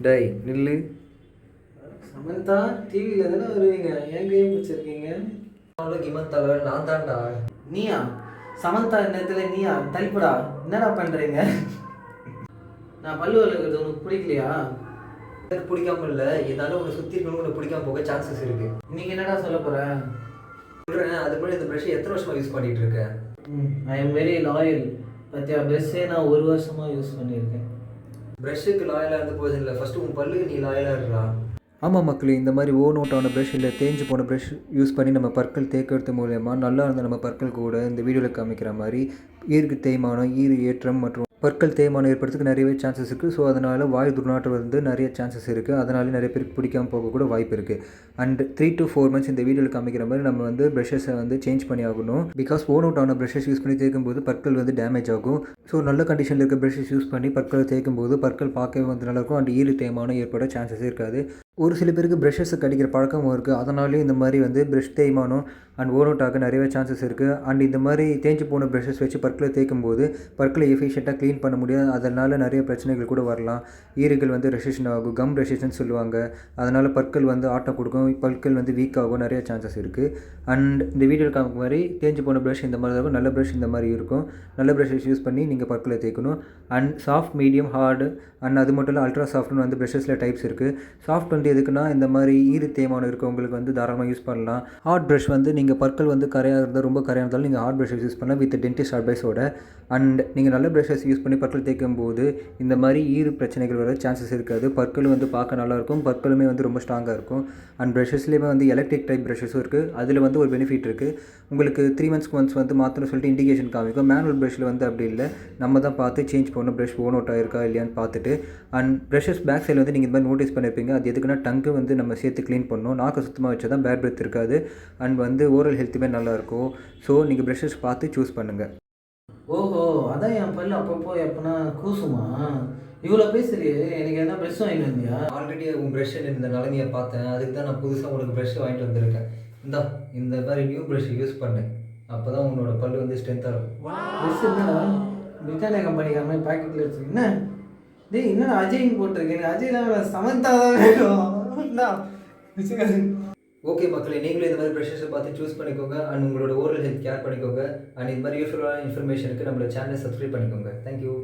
டேய் நில்லு. சமந்தா டிவியில் தானே வருவீங்க, ஏன் கையை பிடிச்சிருக்கீங்க? கிமன் தலைவர் நான் தான்டா. நீயா? சமந்தா நேரத்தில் நீயா? தள்ளிப்படா, என்னடா பண்ணுறீங்க? நான் பல்லு வளர்க்குறது உனக்கு பிடிக்கலையா? எனக்கு பிடிக்காம இல்லை, இதனால உன்னை சுற்றி இருக்கணும் உனக்கு பிடிக்காம போக சான்சஸ் இருக்கு. இன்னைக்கு என்னடா சொல்ல போகிறேன்? சொல்கிறேன். அது போல இந்த ப்ரஷ் எத்தனை வருஷமாக யூஸ் பண்ணிகிட்டு இருக்கேன்? I am very loyal. பத்தியா, ப்ரெஷ்ஷே நான் 1 வருஷமாக யூஸ் பண்ணியிருக்கேன். ப்ரஷ்ஷுக்கு லாயலாக இருந்து போதும் இல்லை, ஃபஸ்ட்டு உன் பல்லுக்கு நீ லாயலாக இருக்கா? ஆமாம் மக்களே, இந்த மாதிரி ஓன் அவுட் ஆன ப்ரஷ் இல்லை தேஞ்சு போன ப்ரஷ் யூஸ் பண்ணி நம்ம பற்கள் தேய்க்கிறது மூலயமா நல்லா இருந்த நம்ம பற்கள் கூட இந்த வீடியோவில் காமிக்கிற மாதிரி ஈருக்கு தேய்மானம், ஈறு ஏற்றம் மற்றும் பற்கள் தேய்மானம் ஏற்படுறதுக்கு நிறையவே சான்சஸ் இருக்குது. ஸோ அதனால் வாய் துர்நாற்றம் வந்து நிறைய சான்சஸ் இருக்குது. அதனால நிறைய பேருக்கு பிடிக்காமல் போக கூட வாய்ப்பு இருக்குது. அண்ட் 3 to 4 months இந்த வீடியோவில் காமிக்கிற மாதிரி நம்ம வந்து ப்ரஷஸை வந்து சேஞ்ச் பண்ணி ஆகணும். பிகாஸ் ஓன் அவுட் ஆன ப்ரஷஸ் யூஸ் பண்ணி தேய்க்கும்போது பற்கள் வந்து டேமேஜ் ஆகும். ஸோ நல்ல கண்டிஷனில் இருக்க ப்ரஷஸ் யூஸ் பண்ணி பற்களை தேய்க்கும்போது பற்கள் பார்க்கவே வந்து நல்லாயிருக்கும். அண்ட் ஈறு தேய்மானம் ஏற்பட சான்சஸே இருக்காது. ஒரு சில பேருக்கு ப்ரஷஸை கடிக்கிற பழக்கமும் இருக்குது. அதனாலேயும் இந்த மாதிரி வந்து ப்ரஷ் தேய்மானம் அண்ட் ஓன் அவுட் ஆக நிறையவே சான்சஸ் இருக்குது. அண்ட் இந்த மாதிரி தேஞ்சு போன ப்ரஷஸ் வச்சு பற்களை தேய்க்கும் போது பற்களை எஃபிஷியண்ட்டாக க்ளீன் பண்ண முடியாது. அதனால் நிறைய பிரச்சனைகள் கூட வரலாம். ஈறுகள் வந்து ரெசிஷன் ஆகும், கம் ரெசிஷன் சொல்லுவாங்க. அதனால் பற்கள் வந்து ஆட்டம் கொடுக்கும், பற்கள் வந்து வீக் ஆகும், நிறைய சான்சஸ் இருக்குது. அண்ட் இந்த வீடியோவில் காமிக்க மாதிரி தேஞ்சு போன ப்ரஷ் இந்த மாதிரி இருக்கும், நல்ல ப்ரஷ் இந்த மாதிரி இருக்கும். நல்ல ப்ரஷஸ் யூஸ் பண்ணி நீங்கள் பற்களை தேய்க்கணும். And soft, medium, hard and அது மட்டும் இல்லை அல்ட்ரா சாஃப்ட்னு வந்து ப்ரஷஸில் டைப்ஸ் இருக்குது. சாஃப்ட் வந்து எதுக்குன்னா இந்த மாதிரி ஈறு தேய்மானம் இருக்கவங்களுக்கு வந்து தாராளமாக யூஸ் பண்ணலாம். ஹார்ட் ப்ரஷ் வந்து நீங்கள் பற்கள் வந்து கரையாக இருந்தால், ரொம்ப கரையாக இருந்தாலும் நீங்கள் ஹார்ட் ப்ரஷஸ் யூஸ் பண்ணலாம் வித் டென்டிஸ்ட் அட்வைஸோட. அண்ட் நீங்கள் நல்ல ப்ரஷஸ் யூஸ் பண்ணி பற்கள் தேய்க்கும் போது இந்த மாதிரி ஈறு பிரச்சனைகள் வர சான்சஸ் இருக்காது. பற்களும் வந்து பார்க்க நல்லாயிருக்கும், பற்களுமே வந்து ரொம்ப ஸ்ட்ராங்காக இருக்கும். அண்ட் ப்ரஷஸ்லேயுமே வந்து எலக்ட்ரிக் டைப் ப்ரஷஸும் இருக்குது. அதில் வந்து ஒரு பெனிஃபிட் இருக்குது, உங்களுக்கு 3 months ஒன்ஸ் வந்து மாற்றணும்னு சொல்லிட்டு இண்டிகேஷன் காமிக்கும். மேனுவல் ப்ரஷில் வந்து அப்படி இல்லை, நம்ம தான் பார்த்து சேஞ்ச் பண்ணணும் ப்ரஷ் ஓன் அவுட் ஆயிருக்கா இல்லையான்னு பார்த்துட்டு. அண்ட் ப்ரஷஸ் பேக் சைடில் வந்து நீங்கள் இந்த மாதிரி நோட்டீஸ் பண்ணியிருப்பீங்க, அது எதுக்குன்னா டங்கு வந்து நம்ம சேர்த்து க்ளீன் பண்ணணும். நாக்கு சுத்தமாக வச்சா தான் பேட் பிரெத் இருக்காது அண்ட் வந்து ஓரல் ஹெல்த்துமே நல்லாயிருக்கும். ஸோ நீங்கள் ப்ரஷஸ் பார்த்து சூஸ் பண்ணுங்கள். ஓஹோ, அதான் என் பல்லு அப்பப்போ எப்போனா கூசுமா? இவ்வளோ பேசுறியே, எனக்கு எதனா ப்ரெஷ் வாங்கிட்டு வந்தியா? ஆல்ரெடி உன் ப்ரஷ் இந்த நிலைமையை பார்த்தேன், அதுக்கு தான் நான் புதுசாக உனக்கு ப்ரஷ் வாங்கிட்டு வந்திருக்கேன். இந்த மாதிரி நியூ ப்ரஷ் யூஸ் பண்ணு, அப்போ தான் உன்னோட பல்லு வந்து ஸ்ட்ரென்த்தாக இருக்கும். ப்ரெஷ் என்னடா பிரிட்டானியா கம்பெனிக்கார பேக்கெட்டில் வச்சுருக்கு. என்ன டேய், என்னடா அஜய்னு போட்டிருக்கேன்? அஜய்லாம் சமந்தா தான் வேணும். ஓகே மக்களே, நீங்களும் இந்த மாதிரி ப்ரஷஸை பார்த்து சூஸ் பண்ணிக்கோங்க. அண்ட் உங்களோட ஓரல் ஹெல்த் கேர் பண்ணிக்கோங்க. அண்ட் இந்த மாதிரி யூஸ்ஃபுல்லான இன்ஃபர்மேஷனுக்கு நம்மளோட சேனலை சப்ஸ்கிரைப் பண்ணிக்கோங்க. தேங்க்யூ.